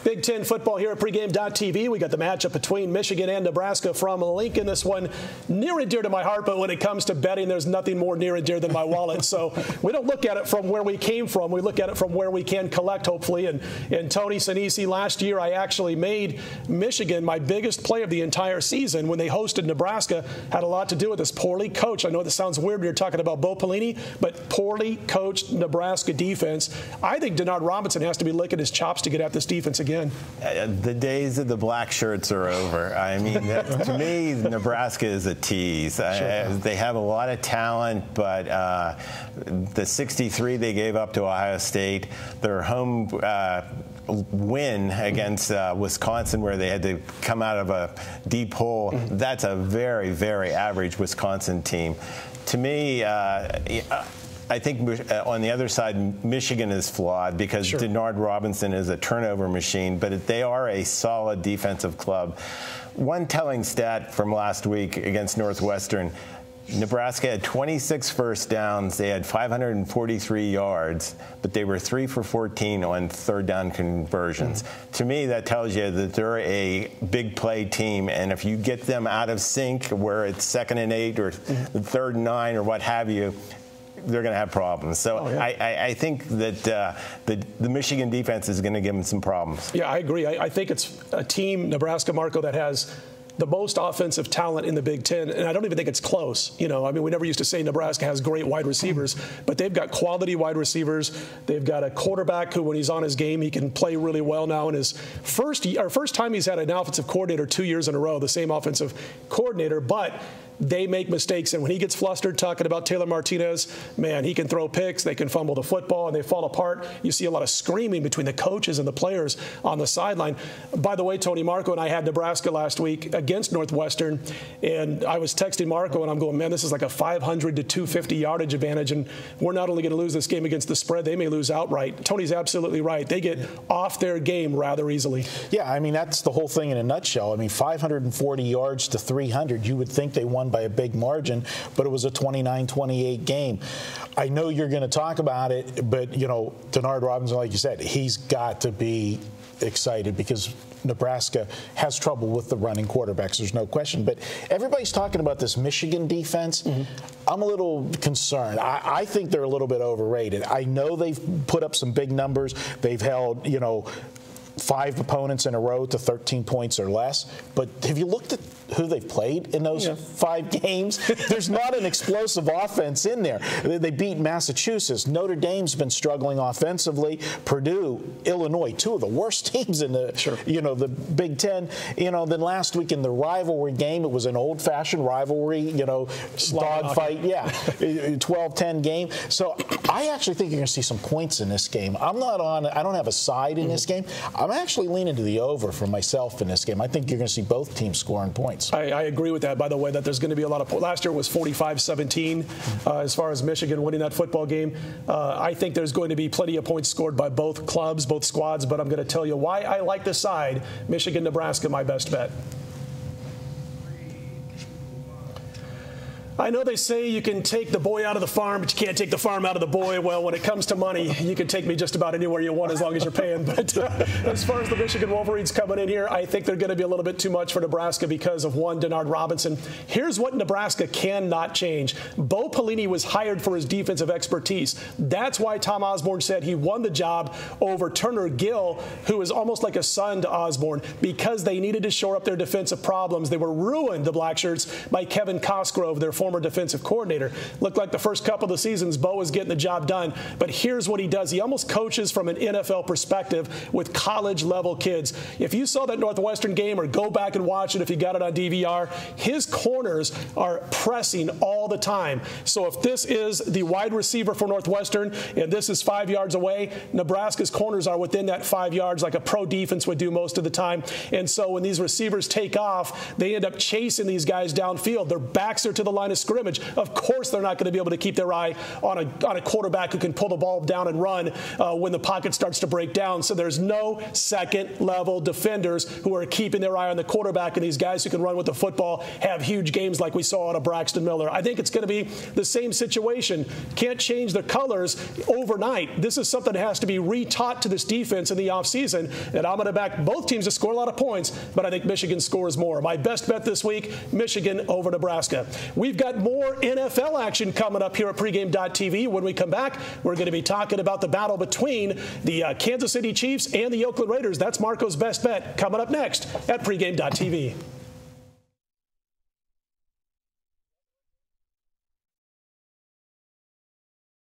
Big Ten football here at pregame.tv. We got the matchup between Michigan and Nebraska from Lincoln. This one near and dear to my heart, but when it comes to betting, there's nothing more near and dear than my wallet. So we don't look at it from where we came from. We look at it from where we can collect, hopefully. And Tony Sinisi, last year I actually made Michigan my biggest play of the entire season when they hosted Nebraska. Had a lot to do with this poorly coached. I know this sounds weird when you're talking about Bo Pelini, but poorly coached Nebraska defense. I think Denard Robinson has to be licking his chops to get at this defense again. The days of the black shirts are over. I mean, to me, Nebraska is a tease. Sure. They have a lot of talent, but the 63 they gave up to Ohio State, their home win against Wisconsin, where they had to come out of a deep hole, that's a very, very average Wisconsin team. To me, I think on the other side, Michigan is flawed because sure. Denard Robinson is a turnover machine, but they are a solid defensive club. One telling stat from last week against Northwestern, Nebraska had 26 first downs. They had 543 yards, but they were 3 for 14 on third down conversions. To me, that tells you that they're a big play team, and if you get them out of sync where it's 2nd and 8 or 3rd and 9 or what have you, they're going to have problems. So I think that the Michigan defense is going to give them some problems. Yeah, I agree. I think it's a team, Nebraska, Marco, that has the most offensive talent in the Big Ten, and I don't even think it's close. You know, I mean, we never used to say Nebraska has great wide receivers, but they've got quality wide receivers. They've got a quarterback who, when he's on his game, he can play really well now. In his first time he's had an offensive coordinator 2 years in a row, the same offensive coordinator, but they make mistakes, and when he gets flustered talking about Taylor Martinez, man, he can throw picks, they can fumble the football, and they fall apart. You see a lot of screaming between the coaches and the players on the sideline. By the way, Tony, Marco and I had Nebraska last week against Northwestern, and I was texting Marco, and I'm going, man, this is like a 500 to 250 yardage advantage, and we're not only going to lose this game against the spread, they may lose outright. Tony's absolutely right. They get off their game rather easily. Yeah, I mean, that's the whole thing in a nutshell. I mean, 540 yards to 300, you would think they won by a big margin, but it was a 29-28 game. I know you're going to talk about it, but, you know, Denard Robinson, like you said, he's got to be excited because Nebraska has trouble with the running quarterbacks, there's no question. But everybody's talking about this Michigan defense. I'm a little concerned. I think they're a little bit overrated. I know they've put up some big numbers. They've held, you know, 5 opponents in a row to 13 points or less. But have you looked at who they've played in those 5 games? There's not an explosive offense in there. They beat Massachusetts. Notre Dame's been struggling offensively. Purdue, Illinois, 2 of the worst teams in the you know, the Big Ten. You know, then last week in the rivalry game, it was an old-fashioned rivalry, you know, dogfight. Yeah, 12-10 game. So I actually think you're going to see some points in this game. I don't have a side in this game. I'm actually leaning to the over for myself in this game. I think you're going to see both teams scoring points. I agree with that, by the way, that there's going to be a lot of – last year was 45-17 as far as Michigan winning that football game. I think there's going to be plenty of points scored by both clubs, both squads, but I'm going to tell you why I like the side. Michigan-Nebraska, my best bet. I know they say you can take the boy out of the farm, but you can't take the farm out of the boy. Well, when it comes to money, you can take me just about anywhere you want as long as you're paying. But as far as the Michigan Wolverines coming in here, I think they're going to be a little bit too much for Nebraska because of one, Denard Robinson. Here's what Nebraska cannot change. Bo Pelini was hired for his defensive expertise. That's why Tom Osborne said he won the job over Turner Gill, who is almost like a son to Osborne, because they needed to shore up their defensive problems. They were ruined, the Blackshirts, by Kevin Cosgrove, their former defensive coordinator. Looked like the first couple of the seasons, Bo was getting the job done. But here's what he does. He almost coaches from an NFL perspective with college-level kids. If you saw that Northwestern game, or go back and watch it if you got it on DVR, his corners are pressing all the time. So if this is the wide receiver for Northwestern and this is 5 yards away, Nebraska's corners are within that 5 yards like a pro defense would do most of the time. And so when these receivers take off, they end up chasing these guys downfield. Their backs are to the line of scrimmage. Of course they're not going to be able to keep their eye on a quarterback who can pull the ball down and run when the pocket starts to break down. So there's no second-level defenders who are keeping their eye on the quarterback, and these guys who can run with the football have huge games like we saw out of Braxton Miller. I think it's going to be the same situation. Can't change the colors overnight. This is something that has to be retaught to this defense in the offseason, and I'm going to back both teams to score a lot of points, but I think Michigan scores more. My best bet this week, Michigan over Nebraska. We've got more NFL action coming up here at pregame.tv. When we come back, we're going to be talking about the battle between the Kansas City Chiefs and the Oakland Raiders. That's Marco's best bet coming up next at pregame.tv.